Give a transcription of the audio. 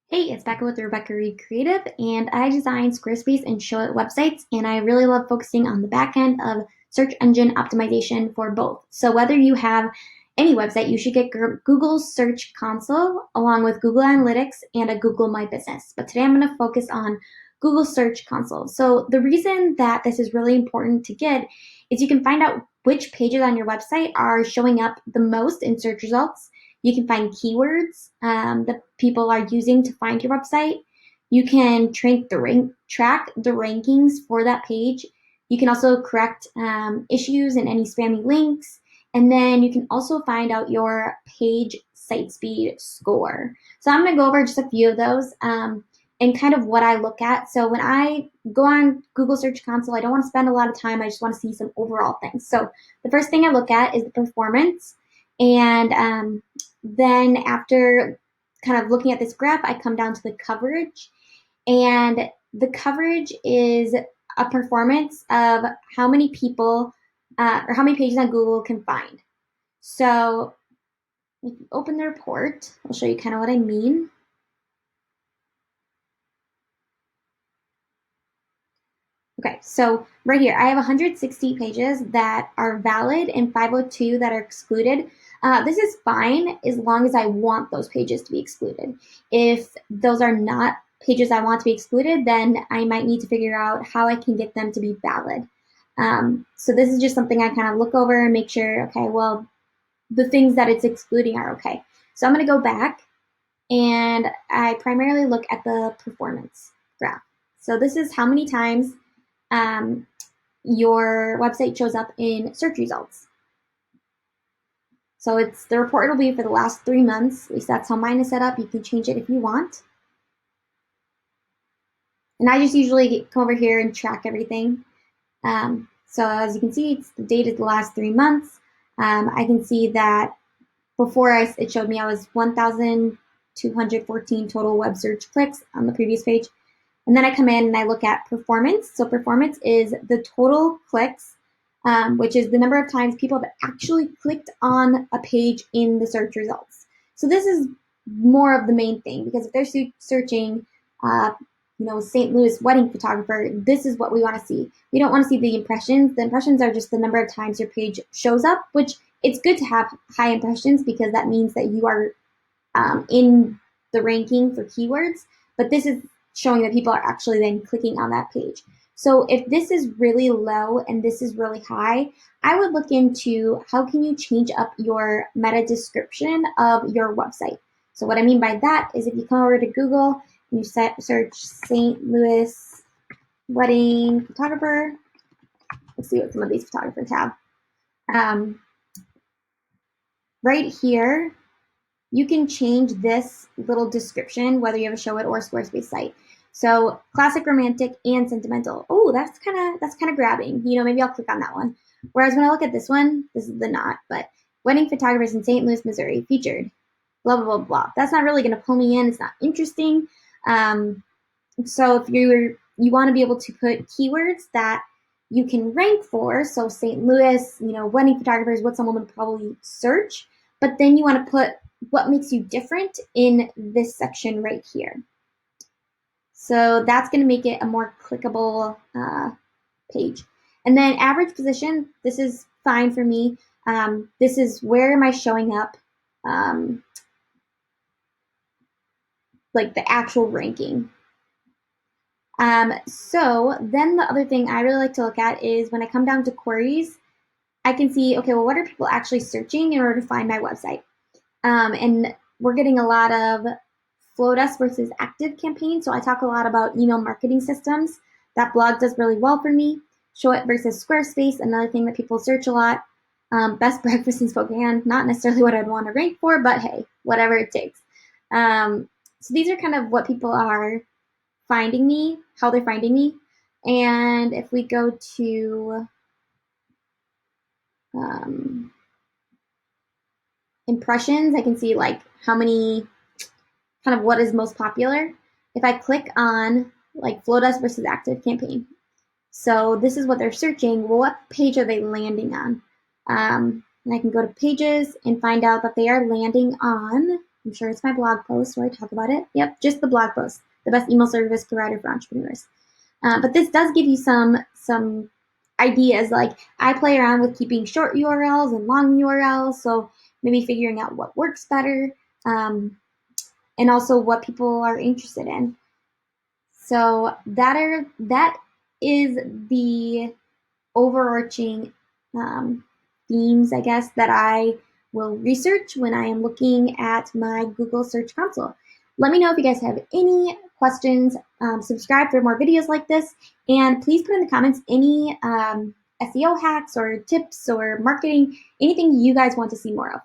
Hey, it's Becca with Rebecca Reed Creative, and I design Squarespace and Showit websites, and I really love focusing on the back end of search engine optimization for both. So whether you have any website, you should get Google's Search Console along with Google Analytics and a Google My Business. But today I'm going to focus on Google Search Console. So the reason that this is really important to get is you can find out which pages on your website are showing up the most in search results. You can find keywords that people are using to find your website. You can track the rankings for that page. You can also correct issues and any spammy links. And then you can also find out your page site speed score. So I'm going to go over just a few of those and kind of what I look at. So when I go on Google Search Console, I don't want to spend a lot of time. I just want to see some overall things. So the first thing I look at is the performance. And then after kind of looking at this graph, I come down to the coverage. And the coverage is a performance of how many people or how many pages on Google can find. So if you open the report, I'll show you kind of what I mean. Okay, so right here, I have 160 pages that are valid and 502 that are excluded. This is fine as long as I want those pages to be excluded. If those are not pages I want to be excluded, then I might need to figure out how I can get them to be valid. So this is just something I kind of look over and make sure, okay, well, the things that it's excluding are okay. So I'm going to go back and I primarily look at the performance graph. So this is how many times um, your website shows up in search results. So it's the report will be for the last 3 months. At least that's how mine is set up. You can change it if you want. And I just usually come over here and track everything. So as you can see, it's the date is the last 3 months. I can see that before it showed me I was 1,214 total web search clicks on the previous page. And then I come in and I look at performance. So performance is the total clicks, which is the number of times people have actually clicked on a page in the search results. So this is more of the main thing because if they're searching, St. Louis wedding photographer, this is what we want to see. We don't want to see the impressions. The impressions are just the number of times your page shows up, which it's good to have high impressions because that means that you are in the ranking for keywords. But this is showing that people are actually then clicking on that page. So if this is really low and this is really high, I would look into how can you change up your meta description of your website. So what I mean by that is if you come over to Google and you search St. Louis wedding photographer, let's see what some of these photographers have. Right here, you can change this little description, whether you have a Showit or a Squarespace site. So classic, romantic, and sentimental. Oh, that's kind of grabbing. Maybe I'll click on that one. Whereas when I look at this one, this is the not, but wedding photographers in St. Louis, Missouri featured. Blah blah blah blah. That's not really going to pull me in. It's not interesting. So if you want to be able to put keywords that you can rank for, so St. Louis, wedding photographers, what someone would probably search, but then you want to put what makes you different in this section right here. So that's going to make it a more clickable page. And then average position, this is fine for me. This is where am I showing up, like the actual ranking. So then the other thing I really like to look at is when I come down to queries, I can see, okay, well, what are people actually searching in order to find my website? And we're getting a lot of Flowdesk versus ActiveCampaign. So I talk a lot about email marketing systems. That blog does really well for me. Showit versus Squarespace, another thing that people search a lot. Best breakfast in Spokane, not necessarily what I'd want to rank for, but hey, whatever it takes. So these are kind of what people are finding me, how they're finding me. And if we go to impressions, I can see like how many, kind of what is most popular. If I click on like Flowdesk versus ActiveCampaign, so this is what they're searching. Well, what page are they landing on? And I can go to pages and find out that they are landing on, I'm sure it's my blog post where I talk about it. Yep, just the blog post, the best email service provider for entrepreneurs. But this does give you some ideas. Like I play around with keeping short URLs and long URLs, so maybe figuring out what works better, and also what people are interested in. So that is the overarching themes, I guess, that I will research when I am looking at my Google Search Console. Let me know if you guys have any questions. Subscribe for more videos like this, and please put in the comments any SEO hacks or tips or marketing, anything you guys want to see more of.